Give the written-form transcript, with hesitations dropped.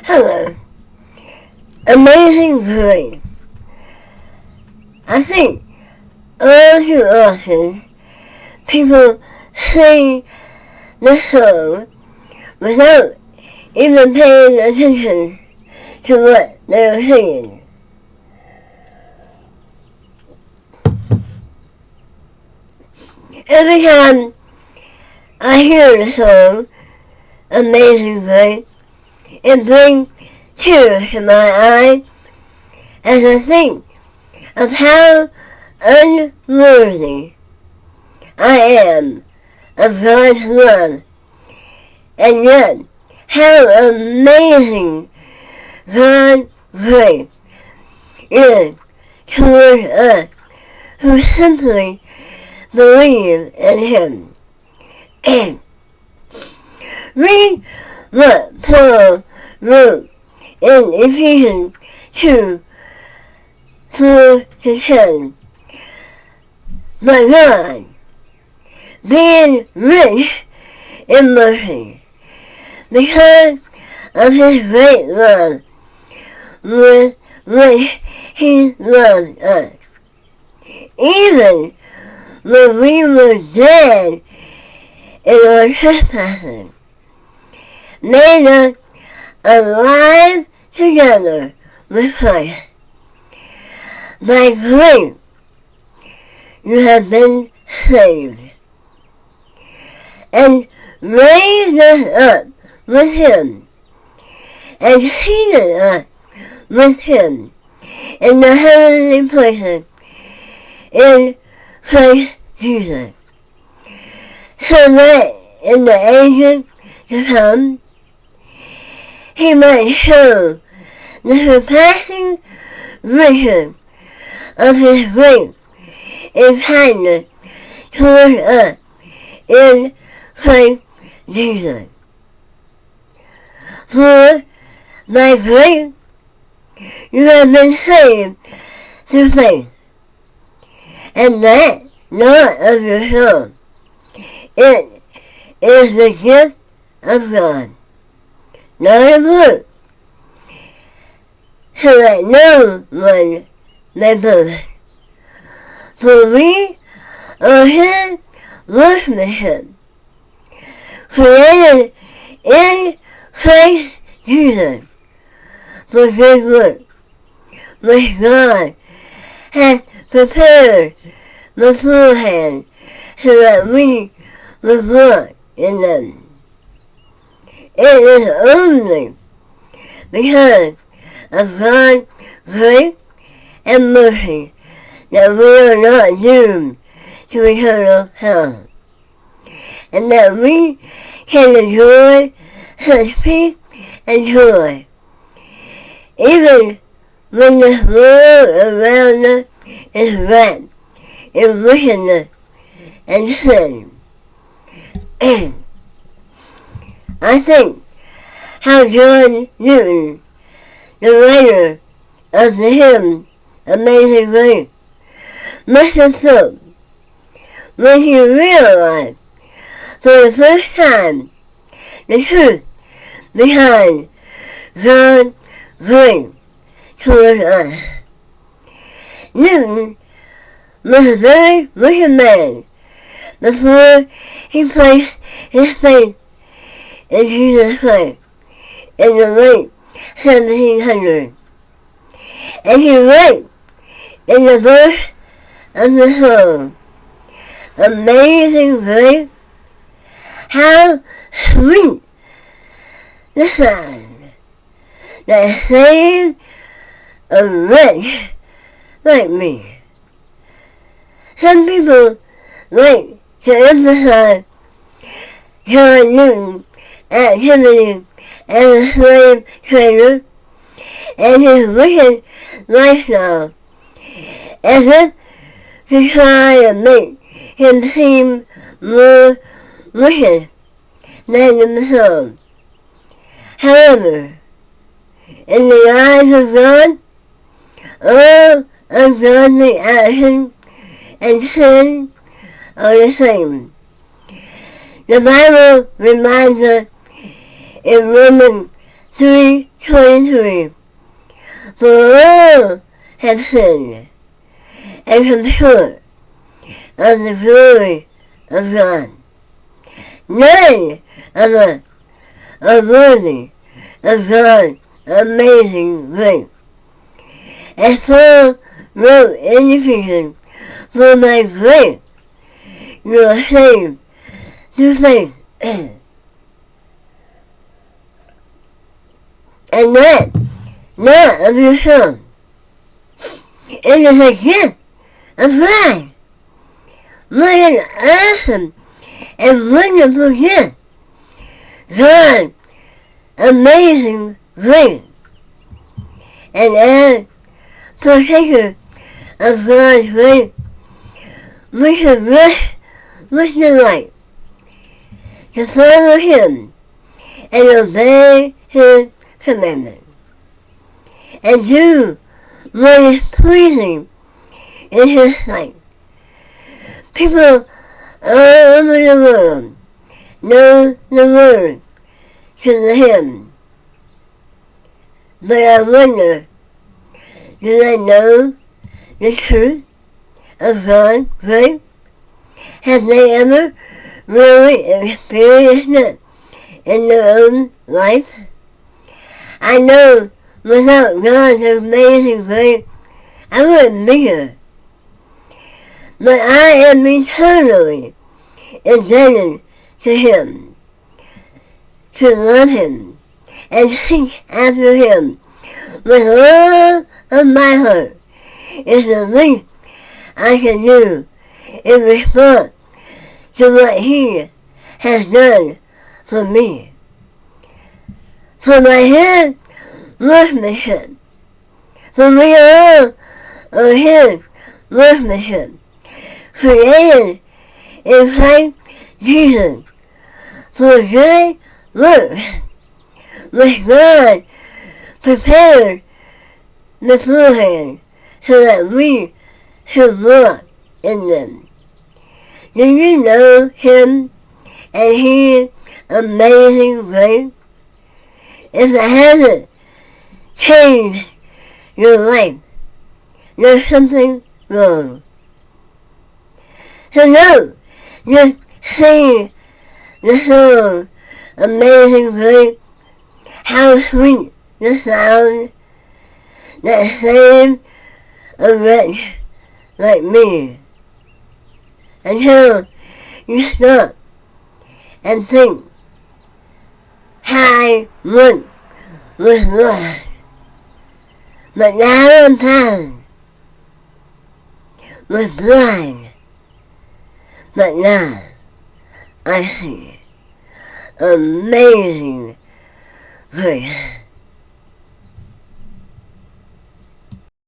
Hello. Amazing Grace. I think all too often people sing the song without even paying attention to what they are singing. Every time I hear the song Amazing Grace, it brings tears to my eyes as I think of how unworthy I am of God's love, and yet how amazing God's grace is towards us who simply believe in Him. And read what Paul wrote in Ephesians 2, 4-10. But God, being rich in mercy, because of His great love with which He loved us, even when we were dead in our trespasses, made us alive together with Christ. By grace you have been saved, and raised us up with Him, and seated us with Him in the heavenly places in Christ Jesus, so that in the ages to come He might show the surpassing riches of His grace and kindness towards us in Christ Jesus. For by grace you have been saved through faith, and that not of yourself. It is the gift of God, not of works, so that no one may boast. For we are His workmanship, created in Christ Jesus for good works, which God has prepared beforehand so that we would walk in them. It is only because of God's grace and mercy that we are not doomed to eternal hell, and that we can enjoy such peace and joy, even when the world around us is wrapped in wickedness and sin. And I think how John Newton, the writer of the hymn Amazing Grace, must have felt when he realized for the first time the truth behind God's grace towards us. Newton was a very wicked man before he placed his faith in Jesus Christ in the late 1700s. And he wrote in the verse of the song, Amazing Grace, how sweet the sound that saved a wretch like me. Some people like to emphasize John Newton's activity as a slave trader and his wicked lifestyle, as if to try to make him seem more wicked than himself. However, in the eyes of God, all ungodly actions and sin are the same. The Bible reminds us in Romans 3:23. For all have sinned and come short of the glory of God. None of us are worthy of God's amazing grace. As Paul wrote in Ephesians, for by grace you are saved through faith, and that not of yourself. It is a gift of God. What an awesome and wonderful gift. God's amazing grace. And as partakers of God's grace, we should rush with delight to follow Him and obey His commandments, and do what is pleasing in His sight. People all over the world know the words to the hymn, but I wonder, do they know the truth of God's grace? Have they ever really experienced it in their own life? I know without God's amazing grace, I wouldn't be here. But I am eternally indebted to Him, to love Him, and seek after Him with all of my heart is the least I can do in response to what He has done for me. For my His workmanship, for we all are His workmanship, created in Christ Jesus for good works, which God prepared beforehand so that we should walk in them. Do you know Him and His amazing grace? If it hasn't changed your life, there's something wrong. So no, just sing the song, Amazing Grace, how sweet the sound that saved a wretch like me. Until you stop and think how I once was lost, but now I'm found, was blind, but now I see amazing grace.